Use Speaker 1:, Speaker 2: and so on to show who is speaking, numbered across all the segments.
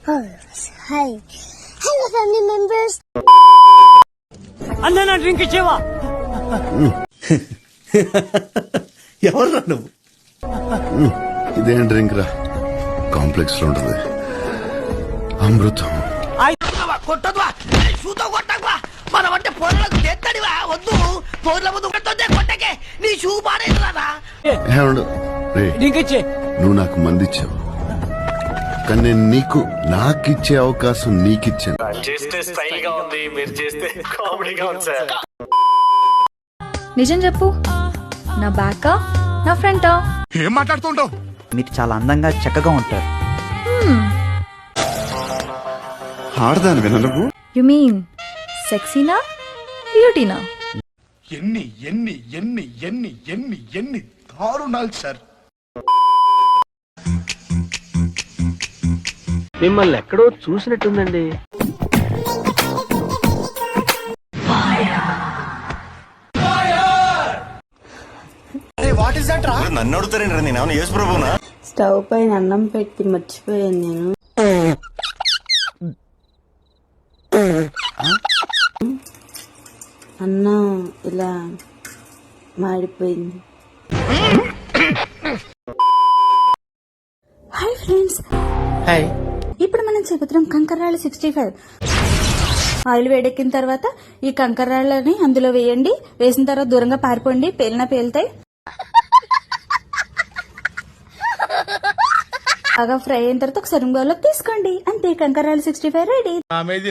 Speaker 1: Hi hello family members.
Speaker 2: అన్న drink ఇచ్చేవా?
Speaker 3: ఎవర్రా నువ్వు?
Speaker 4: ఇదేం డ్రింక్ రా, కాంప్లెక్స్ లో ఉంటది, అమృతం.
Speaker 5: కొట్టదువా, షూతో కొట్టకువా, మనం అంటే పొరలకు తెత్తడివా, వద్దు పొరల ముందు కొట్టొద్దే, కొట్టకే నీ షూ పాడేదిరా.
Speaker 2: డ్రింక్ ఇచ్చే.
Speaker 4: నువ్వు నాకు మందిచ్చావు, కానీ నేను నీకు నాకిచ్చే అవకాశం నీకిచ్చాను.
Speaker 3: చేస్తే స్టైల్ గా ఉంది, మీరు చేస్తే కామెడీగా ఉంది సార్.
Speaker 6: నిజం చెప్పు, నా బ్యాకా నా ఫ్రంటా?
Speaker 7: ఏం మాట్లాడుతుంటావు?
Speaker 8: మీరు చాలా అందంగా చక్కగా ఉంటారు.
Speaker 4: ఆడదాని విన నువ్వు?
Speaker 6: యు మీన్ సెక్సీనా బ్యూటీనా?
Speaker 7: ఎన్ని ఎన్ని ఎన్ని ఎన్ని ఎన్ని ఎన్ని దారుణాలు సార్.
Speaker 2: మిమ్మల్ని ఎక్కడో చూసినట్టుందండి.
Speaker 3: నన్ను అడుగుతారేంటి? నేను ఏమన్నా యేసు ప్రభువునా?
Speaker 9: స్టవ్ పైన అన్నం పెట్టి మర్చిపోయాను నేను. అన్నం ఇలా మాడిపోయింది. Hi friends,
Speaker 8: hi.
Speaker 9: ఇప్పుడు మనం చెబుతున్నాం కంకర్రాళ్ళు 65. ఆయిల్ వేడెక్కిన తర్వాత ఈ కంకర్రాళ్ళని అందులో వేయండి. వేసిన తర్వాత దూరంగా పారిపోండి, పేలినా పేలుతాయి. బాగా ఫ్రై అయిన తర్వాత ఒక సర్వింగ్ బౌల్ లోకి తీసుకోండి. అంతే, కంకర్రాళ్ళు 65 రెడీ.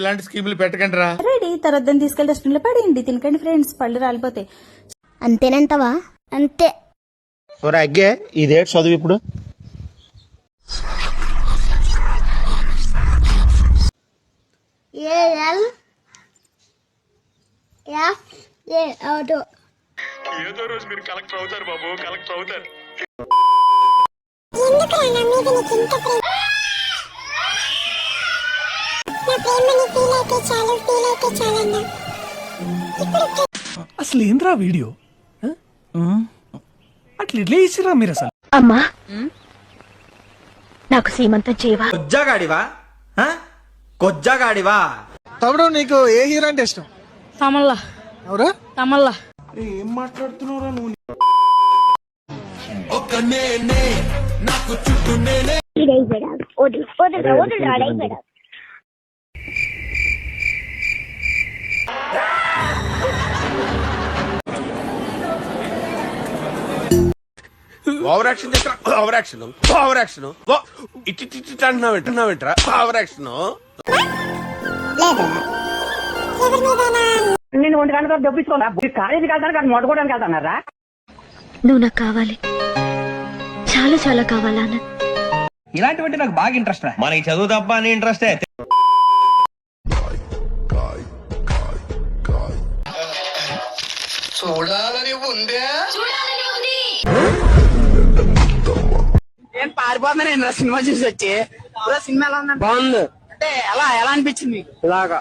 Speaker 7: ఇలాంటి స్కీములు పెట్టకండి రా.
Speaker 9: రెడీ. తర్వాత దాన్ని తీసుకెళ్లి డస్ట్బిన్ లో పడేయండి. తినకండి ఫ్రెండ్స్, పళ్ళు రాలిపోతాయి.
Speaker 1: అంతేనంటవా? అంతే.
Speaker 7: అగ్గే ఇదేటి చదువు ఇప్పుడు?
Speaker 3: ఏదో రోజు మీరు కలెక్టర్ అవుతారు బాబు, కలెక్టర్ అవుతారు.
Speaker 2: అసలు ఏంద్రా వీడియో? అట్లా ఇట్లా ఇచ్చిరా మీరు అసలు?
Speaker 1: అమ్మా నాకు సీమంతం చేయవా?
Speaker 8: కొజ్జాగాడివా?
Speaker 2: తమ్ముడు, నీకు ఏ హీరో అంటే ఇష్టం?
Speaker 9: తమల్లా.
Speaker 2: ఎవరు?
Speaker 9: తమల్లా.
Speaker 7: ఏం మాట్లాడుతున్నారా నువ్వు? ఓవర్ యాక్షన్ చేస్తా. ఓవర్ యాక్షన్ ఓవర్ యాక్షన్ ఇట్టి అంటున్నావేంట్రా? Over action.
Speaker 5: నేను ఒంటి గంట దొప్పించుకోనా? కాలేజీకి వెళ్తాను కానీ మొట్టకోవడానికి వెళ్తానారా?
Speaker 1: నువ్వు నాకు కావాలి, చాలా చాలా కావాలా?
Speaker 2: ఇలాంటివంటే నాకు బాగా ఇంట్రెస్ట్ రా.
Speaker 8: మనకి చదువు తప్ప అని ఇంట్రెస్టే.
Speaker 5: చూడాలని ఉందే.
Speaker 2: నేను పారిపోతున్నా. నేను సినిమా చూసి వచ్చి సినిమా ఎలా ఉందంటే బాగుంది. అంటే ఎలా ఎలా అనిపించింది? ఇలాగా